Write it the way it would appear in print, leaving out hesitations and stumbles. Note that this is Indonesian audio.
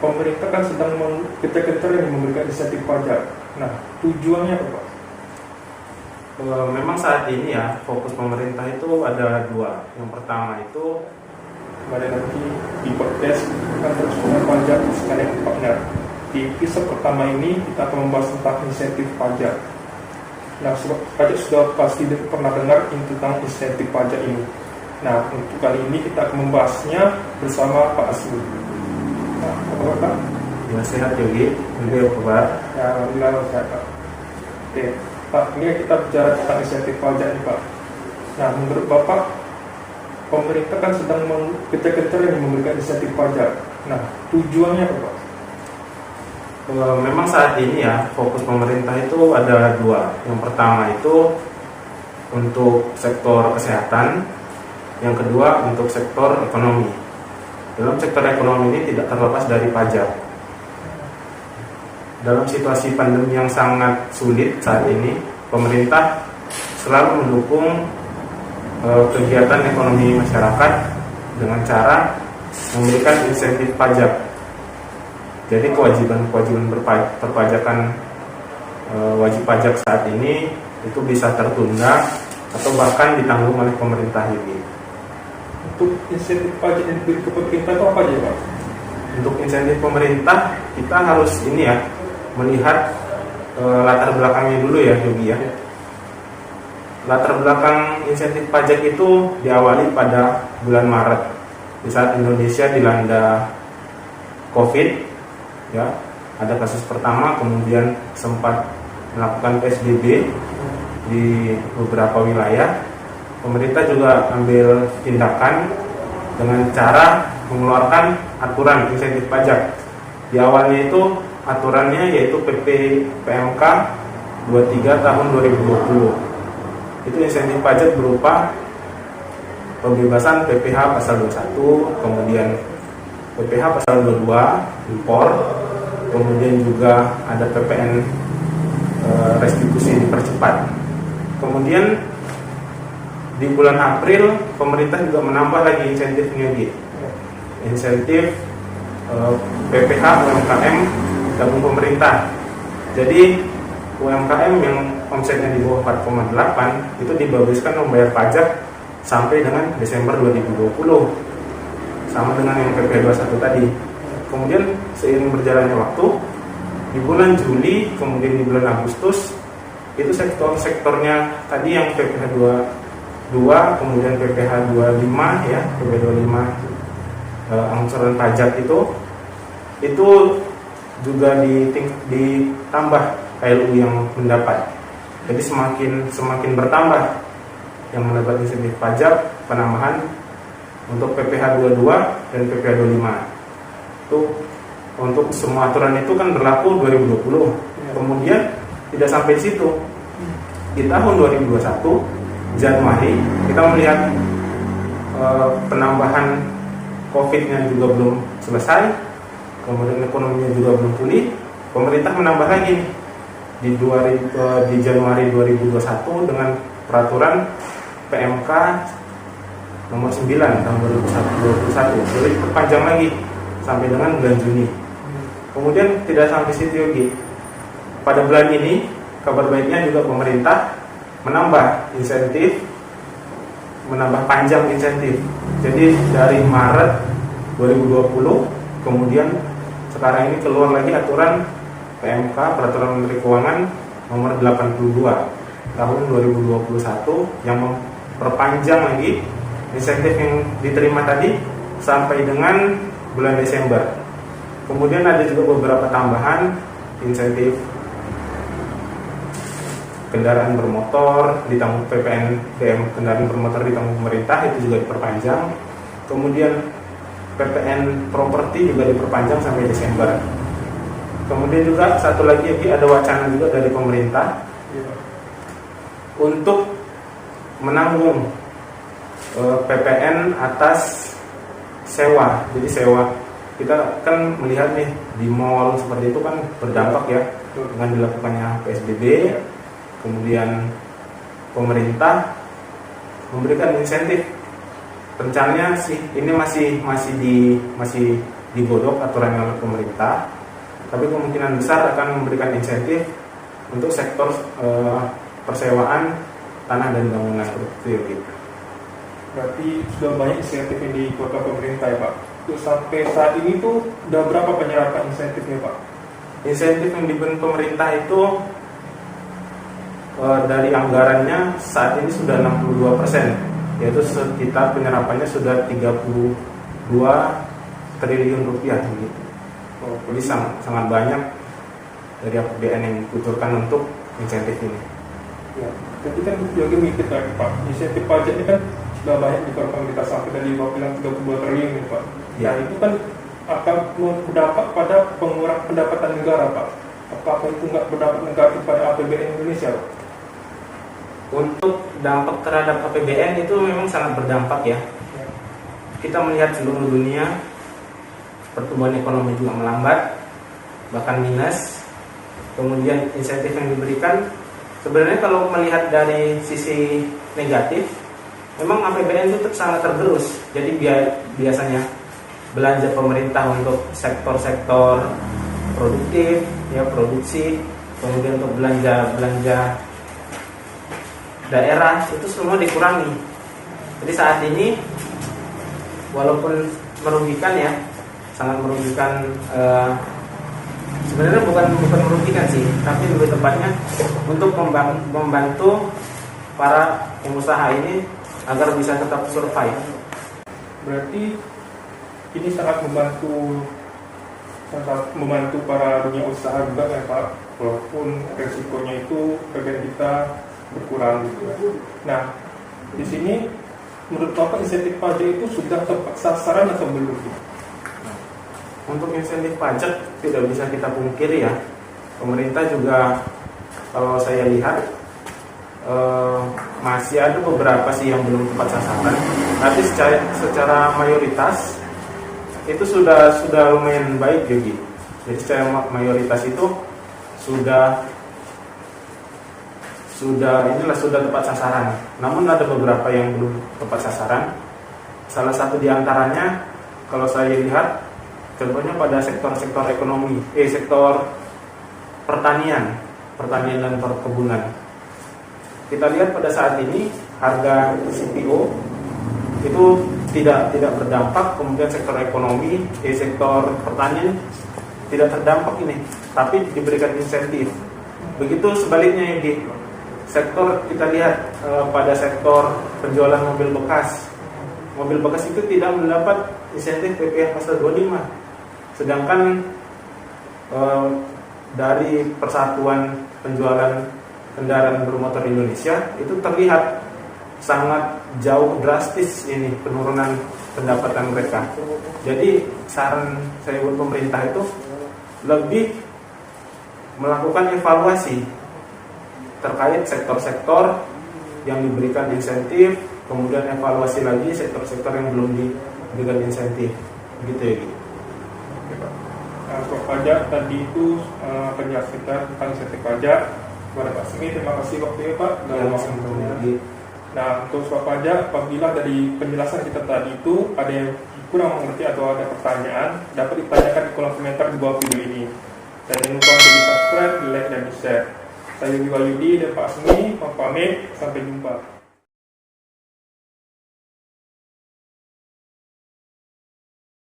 pemerintah kan sedang gencar-gencarnya memberikan insentif pajak. Nah, tujuannya apa, Pak? Memang saat ini ya fokus pemerintah itu ada dua. Yang pertama itu Pada nanti di podcast kan terus pajak sekalian partner. Di episode pertama ini kita akan membahas tentang insentif pajak. Nah, sobat pajak sudah pasti pernah dengar tentang insentif pajak ini. Nah, untuk kali ini kita akan membahasnya bersama Pak Asmi. Nah, apa kabar, Pak? ya sehat Yogi, beliau kabar. Ya, alhamdulillah sehat, Pak. Oke, Pak, ini kita bicara tentang insentif pajak nih, Pak. Nah, menurut Bapak, pemerintah kan sedang gencar-gencarnya memberikan insentif pajak. Nah, tujuannya apa, Pak? Memang saat ini ya fokus pemerintah itu ada dua. Yang pertama itu untuk sektor kesehatan, yang kedua untuk sektor ekonomi. Dalam sektor ekonomi ini tidak terlepas dari pajak. Dalam situasi pandemi yang sangat sulit saat ini, pemerintah selalu mendukung kegiatan ekonomi masyarakat dengan cara memberikan insentif pajak. Jadi kewajiban perpajakan wajib pajak saat ini itu bisa tertunda atau bahkan ditanggung oleh pemerintah ini. Untuk insentif pajak yang diberi ke pemerintah itu apa aja, Pak? Untuk insentif pemerintah kita harus ini ya melihat latar belakangnya dulu ya Yogi ya. Latar belakang insentif pajak itu diawali pada bulan Maret di saat Indonesia dilanda COVID. Ya, ada kasus pertama, kemudian sempat melakukan PSBB di beberapa wilayah. Pemerintah juga ambil tindakan dengan cara mengeluarkan aturan insentif pajak. Di awalnya itu aturannya yaitu PP PMK 23 tahun 2020. Itu insentif pajak berupa pembebasan PPh pasal 21, kemudian PPh pasal 22 impor, kemudian juga ada PPN restitusi dipercepat. Kemudian di bulan April pemerintah juga menambah lagi insentifnya gitu. Insentif PPh UMKM gabung pemerintah. Jadi UMKM yang omsetnya di bawah 4,8 itu dibebaskan membayar pajak sampai dengan Desember 2020. Sama dengan yang PPh 21 tadi. Kemudian seiring berjalannya waktu, di bulan Juli, kemudian di bulan Agustus, itu sektornya tadi yang PPh 22, kemudian PPh 25 ya, PPh 25 angsuran pajak itu juga ditambah KLU yang mendapat. Jadi semakin bertambah yang mendapat insentif pajak penambahan untuk PPh 22 dan PPh 25. Itu untuk semua aturan itu kan berlaku 2020. Kemudian tidak sampai di situ. Di tahun 2021 Januari kita melihat penambahan COVID-nya juga belum selesai, kemudian ekonominya juga belum pulih. Pemerintah menambah lagi di Januari 2021 dengan peraturan PMK nomor 9 tahun 2021, jadi diperpanjang lagi sampai dengan bulan Juni. Kemudian tidak sampai situ lagi. Pada bulan ini kabar baiknya juga pemerintah menambah insentif, menambah panjang insentif. Jadi dari Maret 2020 kemudian sekarang ini keluar lagi aturan PMK Peraturan Menteri Keuangan nomor 82 tahun 2021 yang memperpanjang lagi insentif yang diterima tadi sampai dengan bulan Desember. Kemudian ada juga beberapa tambahan insentif kendaraan bermotor ditanggung PPN kendaraan bermotor ditanggung pemerintah, itu juga diperpanjang. Kemudian PPN properti juga diperpanjang sampai Desember. Kemudian juga satu lagi ada wacana juga dari pemerintah untuk menanggung PPN atas sewa. Jadi sewa kita kan melihat nih di mall seperti itu kan berdampak ya dengan dilakukannya PSBB. Kemudian pemerintah memberikan insentif. Rencananya sih ini masih digodok aturan oleh pemerintah, tapi kemungkinan besar akan memberikan insentif untuk sektor persewaan tanah dan bangunan seperti itu. Berarti sudah banyak insentif yang dikeluarkan pemerintah ya Pak. Untuk sampai saat ini tuh udah berapa penyerapan insentifnya Pak? Insentif yang diberi pemerintah itu dari anggarannya saat ini sudah 62%, yaitu sekitar penyerapannya sudah 32 triliun rupiah gitu. Jadi sangat banyak dari APBN yang dikucurkan untuk insentif ini. Ya, tapi kan juga mikir lagi Pak, insentif pajak ini kan sudah banyak dikeluarkan pemerintah sampai dari Bapak bilang 32 triliun nih Pak. Ya. Nah itu kan akan berdampak pada pengurangan pendapatan negara Pak. Apakah itu nggak berdampak negatif pada APBN Indonesia Pak? Untuk dampak terhadap APBN itu memang sangat berdampak ya. Kita melihat seluruh dunia pertumbuhan ekonomi juga melambat, bahkan minus. Kemudian insentif yang diberikan, sebenarnya kalau melihat dari sisi negatif, memang APBN itu sangat tergerus. Jadi biasanya belanja pemerintah untuk sektor-sektor produktif, ya produksi, kemudian untuk belanja daerah itu semua dikurangi. Jadi saat ini walaupun merugikan ya, sangat merugikan. Sebenarnya bukan merugikan sih, tapi lebih tepatnya untuk membantu para pengusaha ini agar bisa tetap survive. Berarti ini sangat membantu para dunia usaha juga ya Pak, walaupun resikonya itu bagian kita berkurang gitu. Nah, di sini menurut Bapak insentif pajak itu sudah tepat sasaran atau belum? Untuk insentif pajak tidak bisa kita pungkiri ya. Pemerintah juga kalau saya lihat masih ada beberapa sih yang belum tepat sasaran. Tapi secara mayoritas itu sudah lumayan baik jadi. Jadi secara mayoritas itu sudah tepat sasaran. Namun ada beberapa yang belum tepat sasaran. Salah satu diantaranya kalau saya lihat contohnya pada sektor ekonomi, sektor pertanian dan perkebunan. Kita lihat pada saat ini harga CPO itu tidak berdampak, kemudian sektor ekonomi, sektor pertanian tidak terdampak ini, tapi diberikan insentif. Begitu sebaliknya di sektor kita lihat pada sektor penjualan mobil bekas. Mobil bekas itu tidak mendapat insentif PPh pasal 25. Sedangkan dari Persatuan Penjualan Kendaraan Bermotor Indonesia itu terlihat sangat jauh drastis ini penurunan pendapatan mereka. Jadi saran saya buat pemerintah itu lebih melakukan evaluasi terkait sektor-sektor yang diberikan insentif, kemudian evaluasi lagi sektor-sektor yang belum diberikan insentif, gitu ya. Nah, soal pajak tadi itu penjelasan kita tentang insentif pajak kepada Pak Semi. Terima kasih waktunya Pak. Nah, untuk soal pajak, apabila dari penjelasan kita tadi itu ada yang kurang mengerti atau ada pertanyaan, dapat ditanyakan di kolom komentar di bawah video ini. Dan jangan lupa untuk di subscribe, di like, dan di share. Saya Yogi Wahyudi dan Pak Semi, pamit, sampai jumpa.